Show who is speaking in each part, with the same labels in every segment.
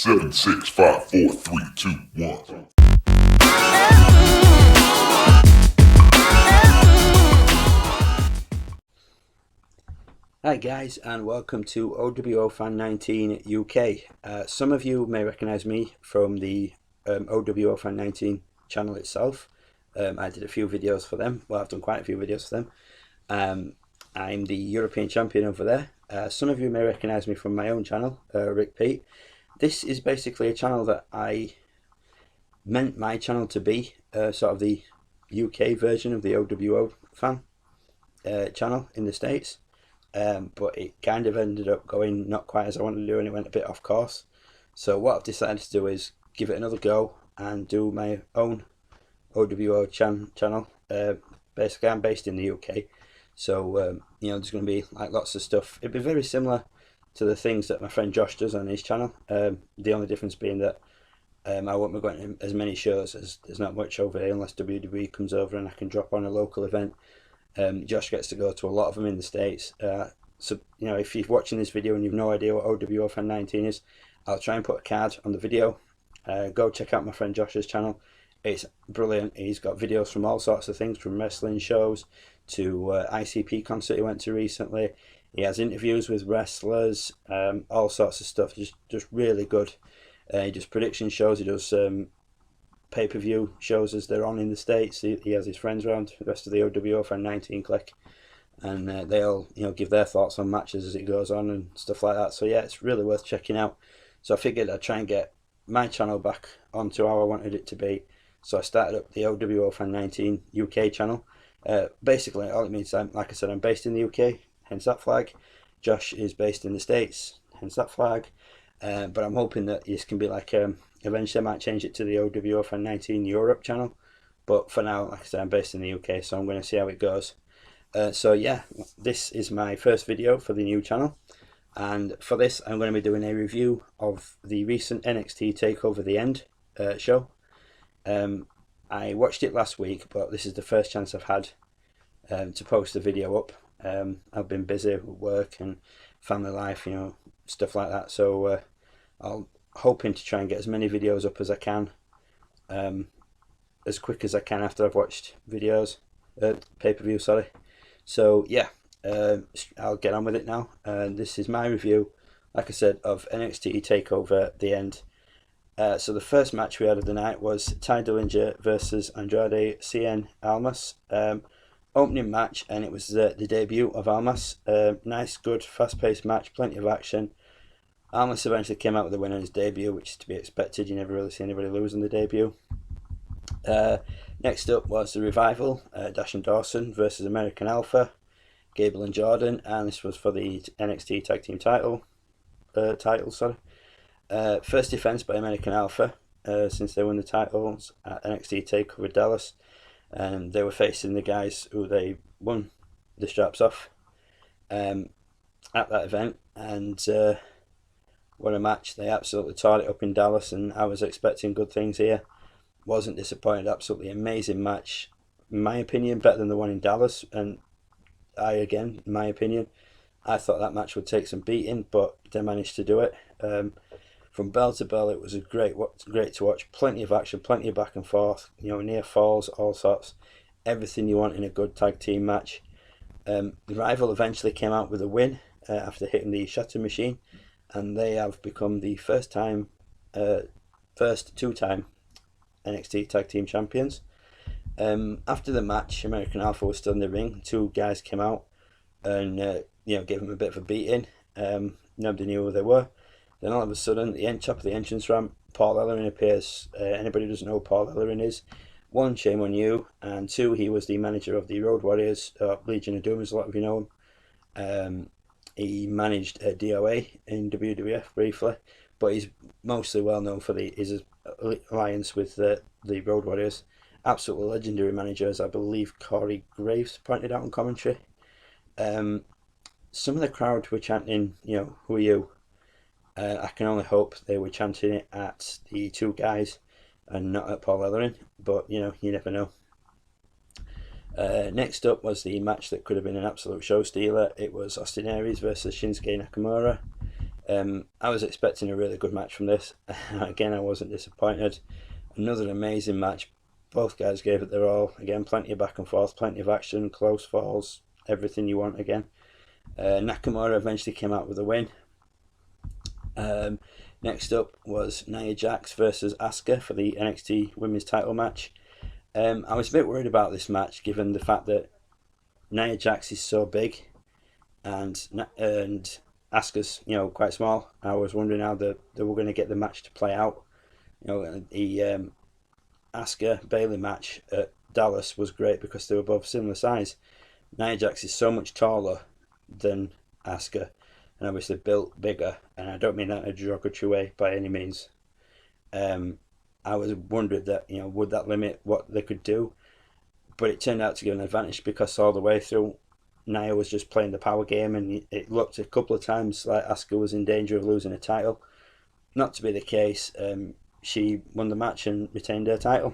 Speaker 1: 7, 6, 5, 4, 3, 2, 1.
Speaker 2: Hi guys, and welcome to oWoFan19 UK. Some of you may recognise me from the oWoFan19 channel itself. I did a few videos for them. Well, I've done quite a few videos for them. I'm the European champion over there. Some of you may recognise me from my own channel, Rick Pete. This is basically a channel that I meant my channel to be, sort of the UK version of the oWoFan channel in the States. But it kind of ended up going not quite as I wanted to do, and it went a bit off course. So what I've decided to do is give it another go and do my own oWo channel. Basically, I'm based in the UK, so there's going to be like lots of stuff. It'd be very similar to the things that my friend Josh does on his channel. The only difference being that I won't be going to as many shows, as there's not much over here unless WWE comes over and I can drop on a local event. Josh gets to go to a lot of them in the States. So if you're watching this video and you've no idea what oWoFan19 is, I'll try and put a card on the video. Go check out my friend Josh's channel. It's brilliant. He's got videos from all sorts of things, from wrestling shows to ICP concert he went to recently. He has interviews with wrestlers, all sorts of stuff. Just really good. He does prediction shows. He does pay-per-view shows as they're on in the States. He has his friends around, the rest of the oWoFan19 clique, and they all give their thoughts on matches as it goes on and stuff like that. So yeah, it's really worth checking out. So I figured I'd try and get my channel back onto how I wanted it to be. So I started up the oWoFan19 UK channel. Basically all it means, like I said, I'm based in the UK, hence that flag. Josh is based in the States, hence that flag. But I'm hoping that this can be like eventually I might change it to the oWoFan19 Europe channel, but for now, like I said, I'm based in the UK, so I'm going to see how it goes. So yeah, this is my first video for the new channel, and for this I'm going to be doing a review of the recent NXT TakeOver The End show. I watched it last week, but this is the first chance I've had to post the video up. I've been busy with work and family life, stuff like that, so I'm hoping to try and get as many videos up as I can, as quick as I can after I've watched videos, pay-per-view, sorry. So yeah, I'll get on with it now. This is my review, like I said, of NXT TakeOver The End. So the first match we had of the night was Ty Dillinger versus Andrade Cien Almas. Opening match, and it was the debut of Almas. Nice, good, fast-paced match, plenty of action. Almas eventually came out with the win on his debut, which is to be expected. You never really see anybody lose on the debut. Next up was the Revival, Dash and Dawson versus American Alpha, Gable and Jordan, and this was for the NXT Tag Team title. First defense by American Alpha since they won the titles at NXT TakeOver Dallas, and they were facing the guys who they won the straps off at that event, and what a match. They absolutely tore it up in Dallas, and I was expecting good things here. Wasn't disappointed. Absolutely amazing match. In my opinion, better than the one in Dallas, and in my opinion, I thought that match would take some beating, but they managed to do it. From bell to bell, it was great to watch. Plenty of action, plenty of back and forth, near falls, all sorts. Everything you want in a good tag team match. The Rival eventually came out with a win after hitting the Shatter Machine, and they have become the first two-time NXT Tag Team Champions. After the match, American Alpha was still in the ring. Two guys came out and gave them a bit of a beating. Nobody knew who they were. Then all of a sudden, the top of the entrance ramp, Paul Ellering appears. Anybody who doesn't know who Paul Ellering is, one, shame on you, and two, he was the manager of the Road Warriors, Legion of Doom, as a lot of you know him. He managed DOA in WWF briefly, but he's mostly well known for his alliance with the Road Warriors. Absolutely legendary manager, as I believe Corey Graves pointed out in commentary. Some of the crowd were chanting, who are you? I can only hope they were chanting it at the two guys and not at Paul Ellering, but you never know. Next up was the match that could have been an absolute show stealer. It was Austin Aries versus Shinsuke Nakamura. I was expecting a really good match from this. Again, I wasn't disappointed. Another amazing match. Both guys gave it their all. Again, plenty of back and forth, plenty of action, close falls, everything you want again. Nakamura eventually came out with a win. Next up was Nia Jax versus Asuka for the NXT Women's title match. I was a bit worried about this match given the fact that Nia Jax is so big and Asuka's quite small. I was wondering how they were going to get the match to play out. The Asuka Bayley match at Dallas was great because they were both similar size. Nia Jax is so much taller than Asuka, and obviously built bigger, and I don't mean that in a derogatory way by any means. I was wondering that would that limit what they could do, but it turned out to give an advantage because all the way through Nia was just playing the power game, and it looked a couple of times like Asuka was in danger of losing a title. Not to be the case. She won the match and retained her title.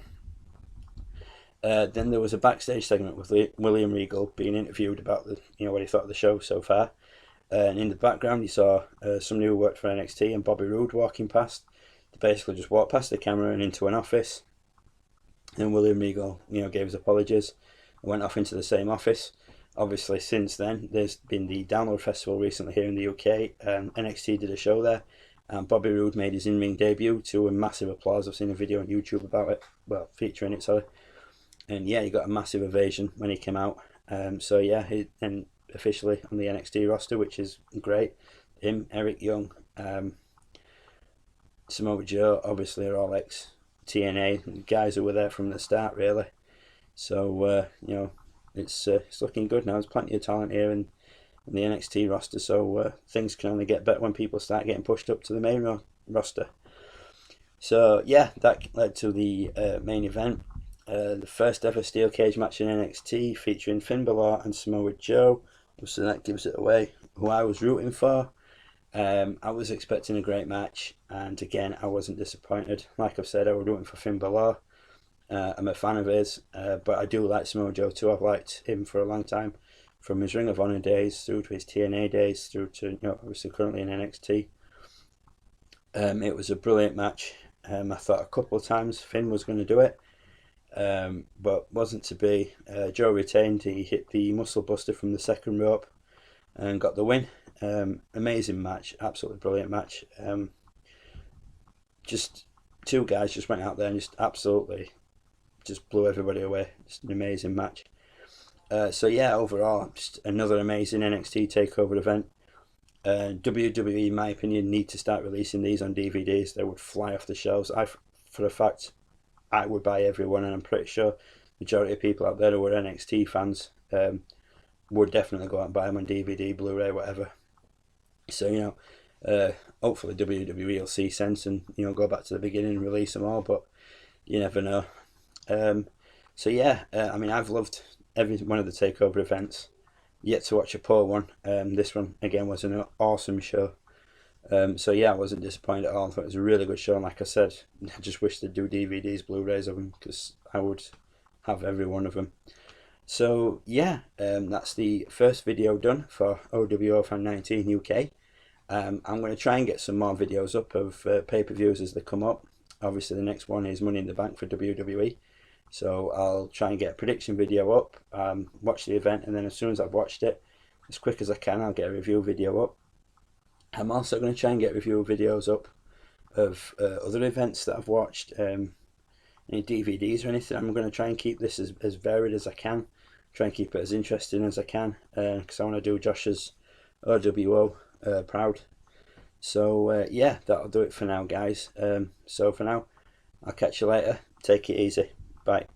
Speaker 2: Then there was a backstage segment with William Regal being interviewed about what he thought of the show so far. And in the background, you saw somebody who worked for NXT and Bobby Roode walking past. They basically just walked past the camera and into an office. And William Regal, gave his apologies and went off into the same office. Obviously, since then, there's been the Download Festival recently here in the UK. NXT did a show there. And Bobby Roode made his in-ring debut to a massive applause. I've seen a video on YouTube about it. Well, featuring it, sorry. And yeah, he got a massive ovation when he came out. So yeah, he then officially on the NXT roster, which is great. Him, Eric Young, Samoa Joe, obviously are all ex-TNA guys who were there from the start, really. So it's looking good now. There's plenty of talent here in the NXT roster, so things can only get better when people start getting pushed up to the main roster. So yeah, that led to the main event. The first ever steel cage match in NXT featuring Finn Balor and Samoa Joe. So that gives it away who I was rooting for. I was expecting a great match, and again, I wasn't disappointed. Like I've said, I was rooting for Finn Balor. I'm a fan of his, but I do like Samoa Joe too. I've liked him for a long time, from his Ring of Honor days through to his TNA days, through to obviously currently in NXT. It was a brilliant match. I thought a couple of times Finn was going to do it, but wasn't to be. Joe retained. He hit the muscle buster from the second rope and got the win. Amazing match, absolutely brilliant match. Just two guys just went out there and just absolutely just blew everybody away. Just an amazing match. So yeah, overall, just another amazing NXT takeover event. WWE, in my opinion, need to start releasing these on DVDs. They would fly off the shelves. For a fact, I would buy every one, and I'm pretty sure the majority of people out there who are NXT fans would definitely go out and buy them on DVD, Blu-ray, whatever. So hopefully WWE will see sense and go back to the beginning and release them all, but you never know. So yeah, I mean, I've loved every one of the takeover events. Yet to watch a poor one. This one again was an awesome show. So yeah, I wasn't disappointed at all. I thought it was a really good show, and like I said, I just wish they'd do DVDs, Blu-rays of them, because I would have every one of them. So yeah, that's the first video done for oWoFan19 UK. I'm going to try and get some more videos up of pay-per-views as they come up. Obviously the next one is Money in the Bank for WWE. So I'll try and get a prediction video up, watch the event, and then as soon as I've watched it, as quick as I can, I'll get a review video up. I'm also going to try and get review videos up of other events that I've watched, any DVDs or anything. I'm going to try and keep this as varied as I can, try and keep it as interesting as I can, because I want to do Josh's OWO proud. So yeah, that'll do it for now, guys. So for now, I'll catch you later. Take it easy. Bye.